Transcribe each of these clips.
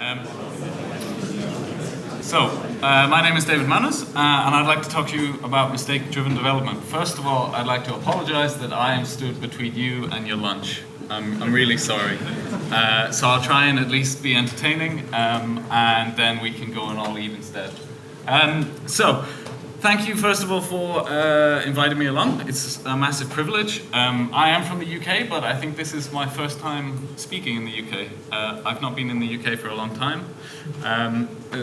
Um, my name is David Manners, and I'd like to talk to you about mistake-driven development. First of all, I'd like to apologize that I am stood between you and your lunch. I'm really sorry. So I'll try and at least be entertaining, and then we can go and all eat instead. Thank you, first of all, for inviting me along. It's a massive privilege. I am from the UK, but I think this is my first time speaking in the UK. I've not been in the UK for a long time,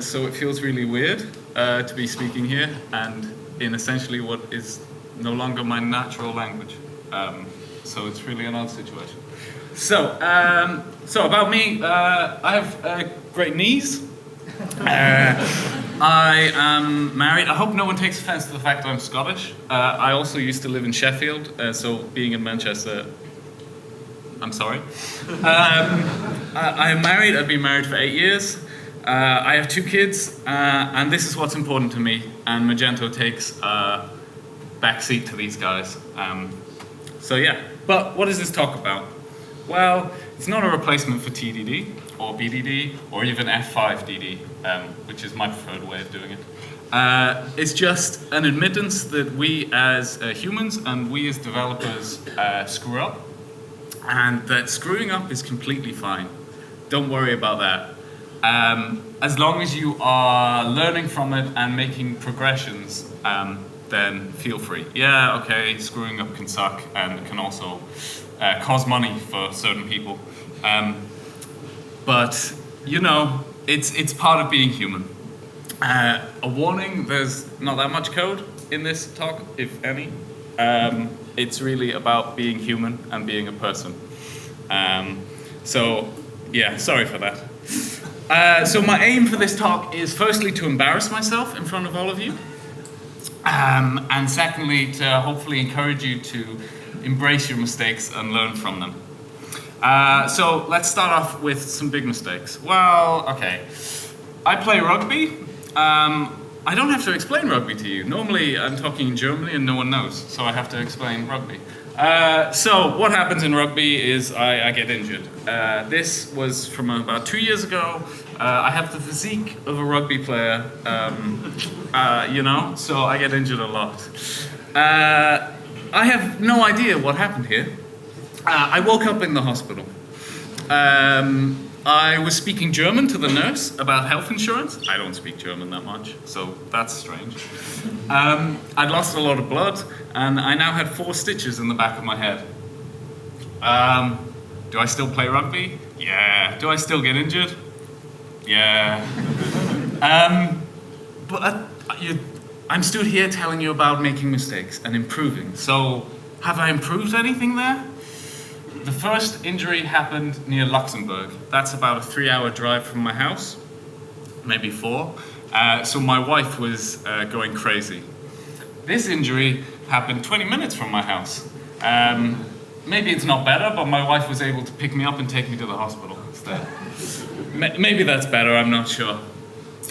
so it feels really weird to be speaking here and in essentially what is no longer my natural language. So it's really an odd situation. So about me, I have great knees. I am married. I hope no one takes offense to the fact that I'm Scottish. I also used to live in Sheffield, so being in Manchester, I'm sorry. I am married. I've been married for 8 years. I have 2 kids, and this is what's important to me, and Magento takes a backseat to these guys. But what does this talk about? Well, it's not a replacement for TDD, or BDD, or even F5DD, which is my preferred way of doing it. It's just an admittance that we as humans and we as developers screw up, and that screwing up is completely fine. Don't worry about that. As long as you are learning from it and making progressions, then feel free. Yeah, okay, screwing up can suck and can also cause money for certain people. But, you know, it's part of being human. A warning, there's not that much code in this talk, if any. It's really about being human and being a person. Sorry for that. So my aim for this talk is firstly to embarrass myself in front of all of you. And secondly, to hopefully encourage you to embrace your mistakes and learn from them. So let's start off with some big mistakes. Well, okay. I play rugby. I don't have to explain rugby to you. Normally I'm talking in Germany and no one knows, so I have to explain rugby. So what happens in rugby is I get injured. This was from about 2 years ago. I have the physique of a rugby player, so I get injured a lot. I have no idea what happened here. I woke up in the hospital. I was speaking German to the nurse about health insurance. I don't speak German that much, so that's strange. I'd lost a lot of blood, and I now had 4 stitches in the back of my head. Do I still play rugby? Yeah. Do I still get injured? Yeah. I'm stood here telling you about making mistakes and improving. So, have I improved anything there? The first injury happened near Luxembourg. That's about a 3-hour drive from my house, maybe 4. So my wife was going crazy. This injury happened 20 minutes from my house. Maybe it's not better, but my wife was able to pick me up and take me to the hospital instead. Maybe that's better, I'm not sure.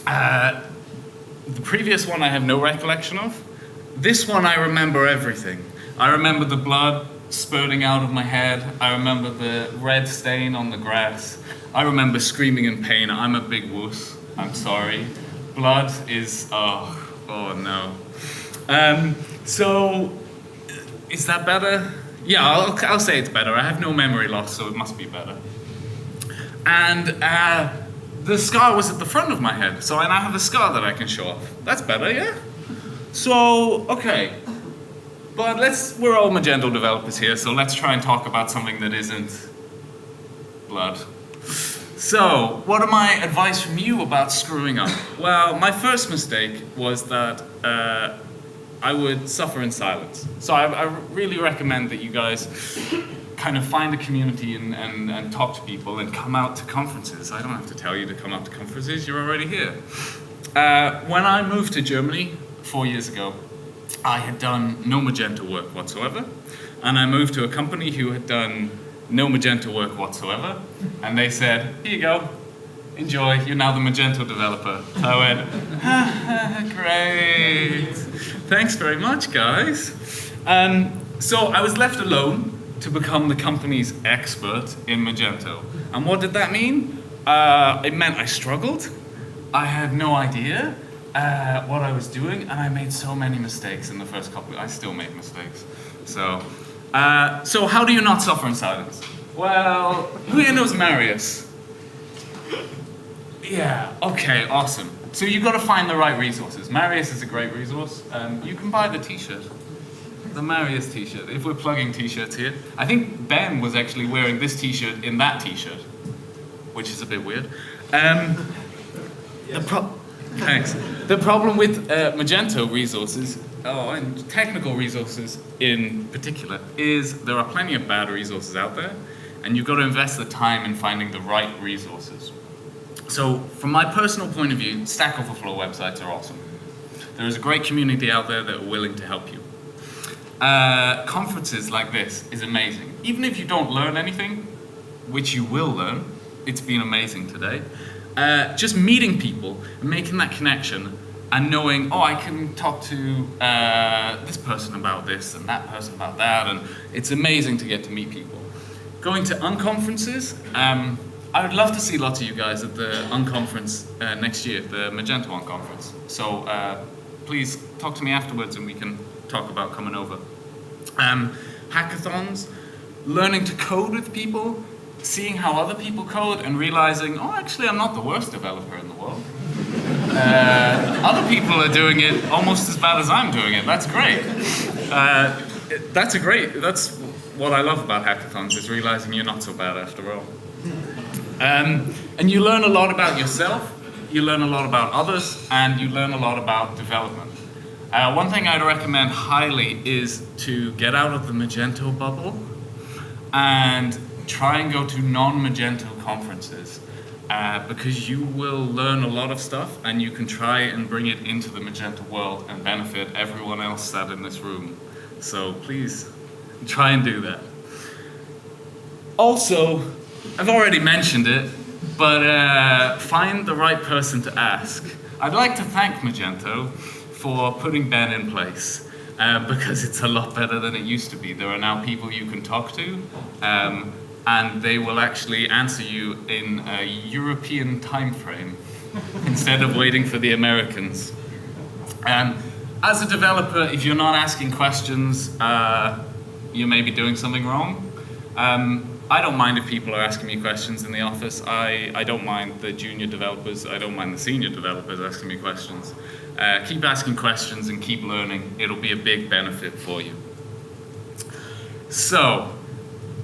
The previous one I have no recollection of. This one I remember everything. I remember the blood spurting out of my head. I remember the red stain on the grass. I remember screaming in pain. I'm a big wuss. I'm sorry. Blood is, oh no. So, is that better? Yeah, I'll say it's better. I have no memory loss, so it must be better. And the scar was at the front of my head, so I now have a scar that I can show off. That's better, yeah? So, okay. But we're all Magento developers here, so let's try and talk about something that isn't blood. So, what are my advice from you about screwing up? Well, my first mistake was that I would suffer in silence. So I really recommend that you guys kind of find a community and talk to people and come out to conferences. I don't have to tell you to come out to conferences, you're already here. When I moved to Germany 4 years ago, I had done no Magento work whatsoever, and I moved to a company who had done no Magento work whatsoever, and they said, here you go, enjoy, you're now the Magento developer. So I went, great, thanks very much guys. So I was left alone to become the company's expert in Magento. And what did that mean? it meant I struggled. I had no idea what I was doing, and I made so many mistakes in the first couple. I still make mistakes. So how do you not suffer in silence? Well, who here knows Marius? Yeah, okay, awesome. So you've got to find the right resources. Marius is a great resource. You can buy the t-shirt. The Marius t-shirt, if we're plugging t-shirts here. I think Ben was actually wearing this t-shirt in that t-shirt, which is a bit weird. Thanks. The problem with Magento resources, and technical resources in particular, is there are plenty of bad resources out there, and you've got to invest the time in finding the right resources. So from my personal point of view, Stack Overflow websites are awesome. There is a great community out there that are willing to help you. Conferences like this is amazing. Even if you don't learn anything, which you will learn, it's been amazing today. Just meeting people and making that connection and knowing, I can talk to this person about this and that person about that, and it's amazing to get to meet people. Going to unconferences, I would love to see lots of you guys at the unconference next year, the Magento unconference. So please talk to me afterwards and we can talk about coming over. Hackathons, learning to code with people, seeing how other people code and realizing, actually I'm not the worst developer in the world. Other people are doing it almost as bad as I'm doing it. That's great. That's what I love about hackathons, is realizing you're not so bad after all. And you learn a lot about yourself, you learn a lot about others, and you learn a lot about development. One thing I'd recommend highly is to get out of the Magento bubble and try and go to non-Magento conferences, because you will learn a lot of stuff and you can try and bring it into the Magento world and benefit everyone else sat in this room. So please try and do that. Also, I've already mentioned it, but find the right person to ask. I'd like to thank Magento for putting Ben in place, because it's a lot better than it used to be. There are now people you can talk to, and they will actually answer you in a European time frame instead of waiting for the Americans. As a developer, if you're not asking questions, you may be doing something wrong. I don't mind if people are asking me questions in the office. I don't mind the junior developers. I don't mind the senior developers asking me questions. Keep asking questions and keep learning. It'll be a big benefit for you. So,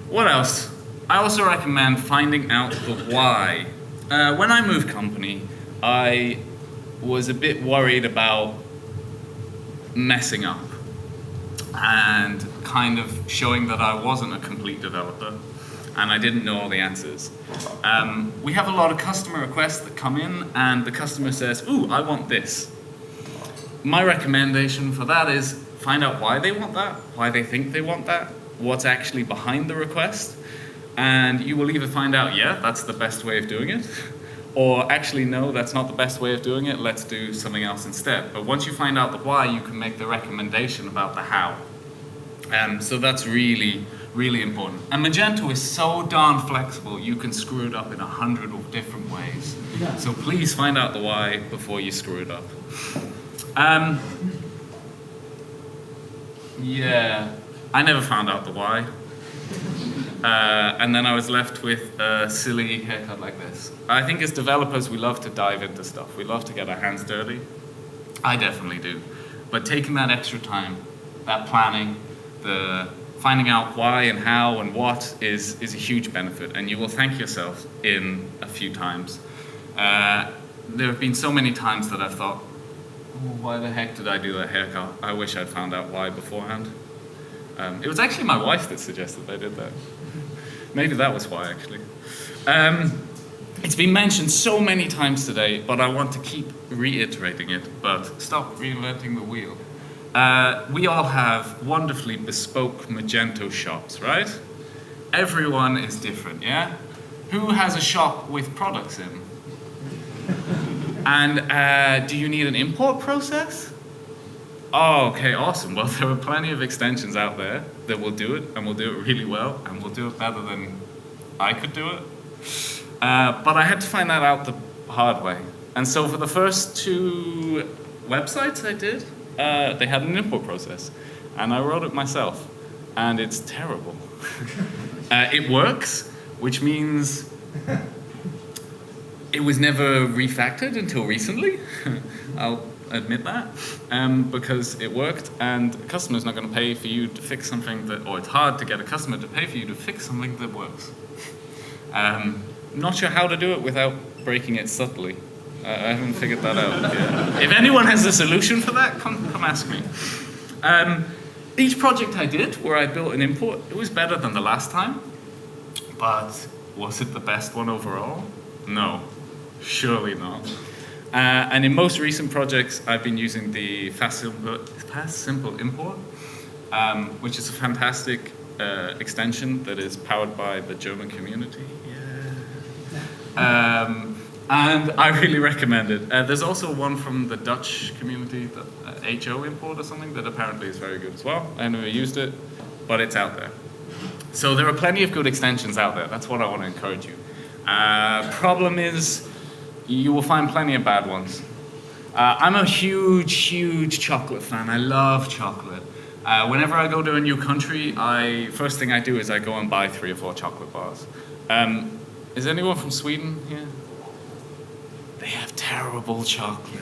what else? I also recommend finding out the why. When I moved company, I was a bit worried about messing up and kind of showing that I wasn't a complete developer and I didn't know all the answers. We have a lot of customer requests that come in and the customer says, "Ooh, I want this." My recommendation for that is find out why they want that, why they think they want that, what's actually behind the request, and you will either find out, yeah, that's the best way of doing it, or actually, no, that's not the best way of doing it, let's do something else instead. But once you find out the why, you can make the recommendation about the how. So that's really, really important. And Magento is so darn flexible, you can screw it up in 100 different ways. Yeah. So please find out the why before you screw it up. Yeah, I never found out the why. And then I was left with a silly haircut like this. I think as developers, we love to dive into stuff. We love to get our hands dirty. I definitely do. But taking that extra time, that planning, the finding out why and how and what is a huge benefit. And you will thank yourself in a few times. There have been so many times that I've thought, why the heck did I do that haircut? I wish I'd found out why beforehand. It was actually my wife that suggested I did that. Maybe that was why, actually. It's been mentioned so many times today, but I want to keep reiterating it, but stop reinventing the wheel. We all have wonderfully bespoke Magento shops, right? Everyone is different, yeah? Who has a shop with products in? And do you need an import process? Oh, okay, awesome. Well, there are plenty of extensions out there that will do it, and will do it really well, and will do it better than I could do it. But I had to find that out the hard way. And so for the first 2 websites I did, they had an import process. And I wrote it myself. And it's terrible. It works, which means it was never refactored until recently. I'll admit that, because it worked, and a customer's not going to pay for you to fix something that, or it's hard to get a customer to pay for you to fix something that works. Not sure how to do it without breaking it subtly. I haven't figured that out yet. If anyone has a solution for that, come ask me. Each project I did where I built an import, it was better than the last time, but was it the best one overall? No, surely not. And in most recent projects, I've been using the Fast Simple import, which is a fantastic extension that is powered by the German community. Yeah. And I really recommend it. There's also one from the Dutch community, the HO import or something, that apparently is very good as well. I never used it, but it's out there. So there are plenty of good extensions out there. That's what I want to encourage you. Problem is, you will find plenty of bad ones. I'm a huge chocolate fan. I love chocolate. Whenever I go to a new country, first thing I do is I go and buy 3 or 4 chocolate bars. Is anyone from Sweden here? They have terrible chocolate.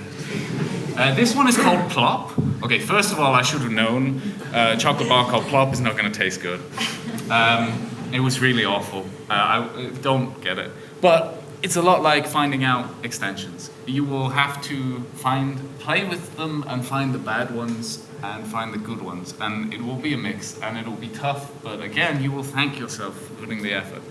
This one is called Plop. Okay, first of all, I should have known a chocolate bar called Plop is not going to taste good. It was really awful. I don't get it. But it's a lot like finding out extensions. You will have to play with them and find the bad ones and find the good ones. And it will be a mix, and it will be tough, but again, you will thank yourself for putting the effort.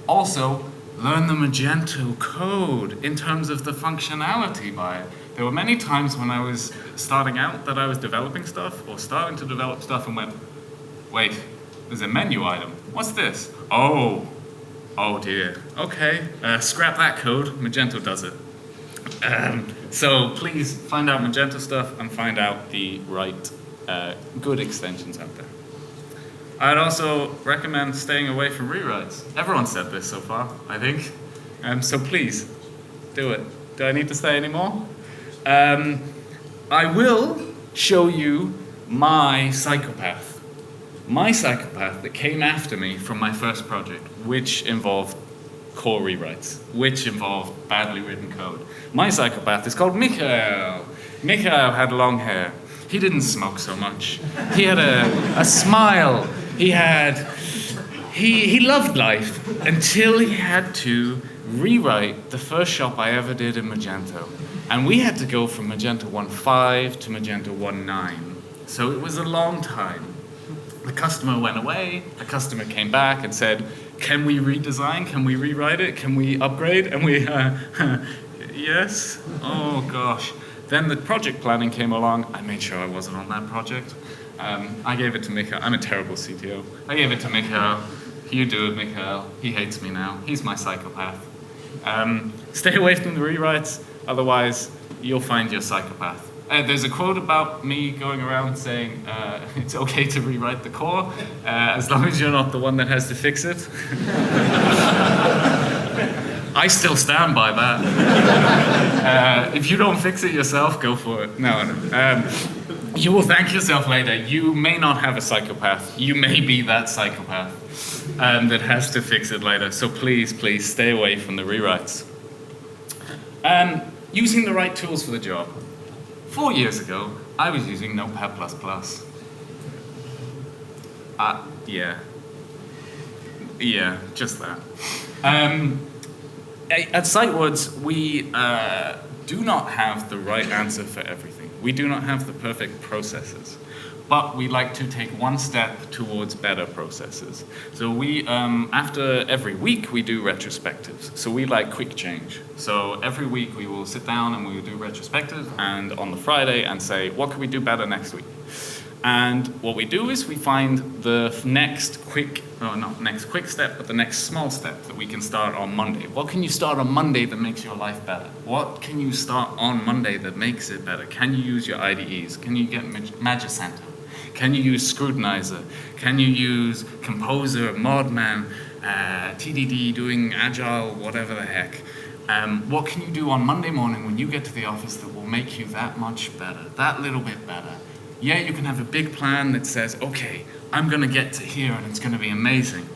Also, learn the Magento code in terms of the functionality by it. There were many times when I was starting out that I was developing stuff or starting to develop stuff and went, wait, there's a menu item. What's this? Oh dear. Okay, scrap that code. Magento does it. So please find out Magento stuff and find out the right good extensions out there. I'd also recommend staying away from rewrites. Everyone said this so far, I think. So please, do it. Do I need to say any more? I will show you my psychopath. My psychopath that came after me from my first project, which involved core rewrites, which involved badly written code. My psychopath is called Michael. Michael had long hair. He didn't smoke so much. He had a smile. He loved life until he had to rewrite the first shop I ever did in Magento. And we had to go from Magento 1.5 to Magento 1.9. So it was a long time. The customer went away, the customer came back and said, can we redesign? Can we rewrite it? Can we upgrade? And we, yes? Oh gosh. Then the project planning came along. I made sure I wasn't on that project. I gave it to Mikhail. I'm a terrible CTO. I gave it to Mikhail. You do it, Mikhail. He hates me now. He's my psychopath. Stay away from the rewrites, otherwise you'll find your psychopath. There's a quote about me going around saying it's okay to rewrite the core as long as you're not the one that has to fix it. I still stand by that. If you don't fix it yourself, go for it. No. You will thank yourself later. You may not have a psychopath. You may be that psychopath that has to fix it later. So please stay away from the rewrites. Using the right tools for the job. 4 years ago, I was using Notepad++. Yeah, just that. At SiteWords, we do not have the right answer for everything. We do not have the perfect processes. But we like to take one step towards better processes. So we, after every week, we do retrospectives. So we like quick change. So every week we will sit down and we will do retrospective and on the Friday and say, what can we do better next week? And what we do is we find the next quick, not next quick step, but the next small step that we can start on Monday. What can you start on Monday that makes your life better? What can you start on Monday that makes it better? Can you use your IDEs? Can you get Magento? Can you use Scrutinizer? Can you use Composer, Modman? TDD, doing agile, whatever the heck. What can you do on Monday morning when you get to the office that will make you that much better, that little bit better? Yeah, you can have a big plan that says, okay, I'm going to get to here and it's going to be amazing.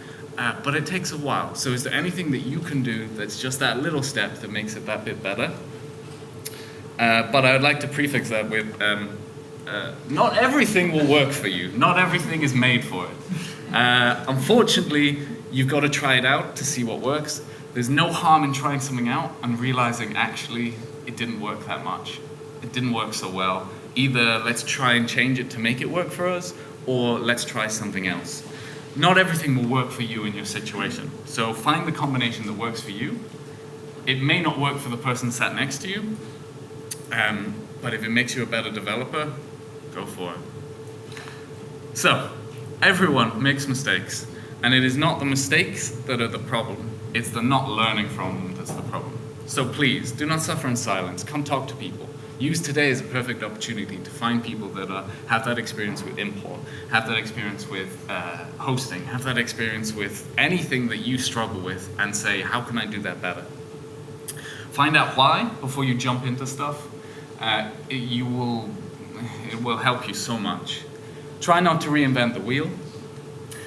But it takes a while. So is there anything that you can do that's just that little step that makes it that bit better? But I would like to prefix that with, not everything will work for you. Not everything is made for it. Unfortunately, you've got to try it out to see what works. There's no harm in trying something out and realizing actually it didn't work that much. It didn't work so well. Either let's try and change it to make it work for us, or let's try something else. Not everything will work for you in your situation. So find the combination that works for you. It may not work for the person sat next to you, but if it makes you a better developer, go for it. So, everyone makes mistakes, and it is not the mistakes that are the problem. It's the not learning from them that's the problem. So please, do not suffer in silence. Come talk to people. Use today as a perfect opportunity to find people that have that experience with import, have that experience with hosting, have that experience with anything that you struggle with, and say, how can I do that better? Find out why before you jump into stuff. It will help you so much. Try not to reinvent the wheel.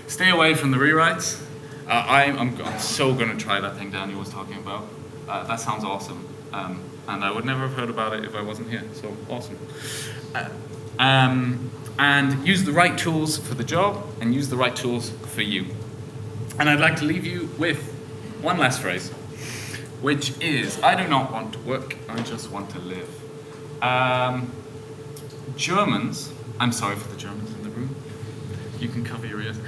Stay away from the rewrites. I'm so going to try that thing Daniel was talking about. That sounds awesome. And I would never have heard about it if I wasn't here, so awesome. And use the right tools for the job, and use the right tools for you. And I'd like to leave you with one last phrase, which is, I do not want to work, I just want to live. Germans, I'm sorry for the Germans in the room, you can cover your ears.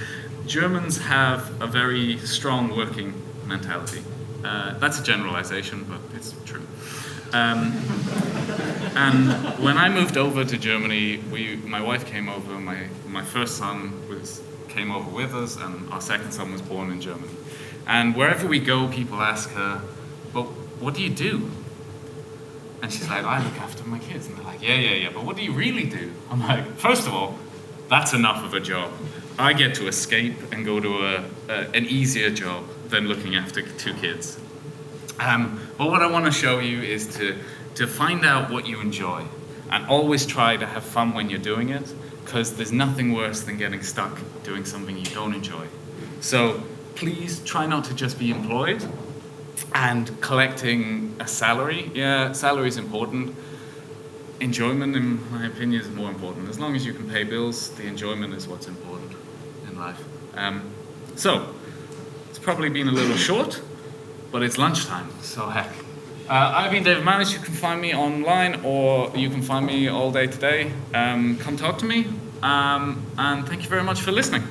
Germans have a very strong working mentality. That's a generalization, but it's true. And when I moved over to Germany, my wife came over, my first son came over with us, and our second son was born in Germany. And wherever we go, people ask her, well, what do you do? And she's like, I look after my kids. And they're like, yeah, but what do you really do? I'm like, first of all, that's enough of a job. I get to escape and go to an easier job than looking after 2 kids. But what I want to show you is to find out what you enjoy, and always try to have fun when you're doing it, because there's nothing worse than getting stuck doing something you don't enjoy. So please try not to just be employed and collecting a salary. Yeah, salary is important. Enjoyment, in my opinion, is more important. As long as you can pay bills, the enjoyment is what's important in life. So, it's probably been a little short, but it's lunchtime, so heck. I've been David Manish. You can find me online, or you can find me all day today. Come talk to me, and thank you very much for listening.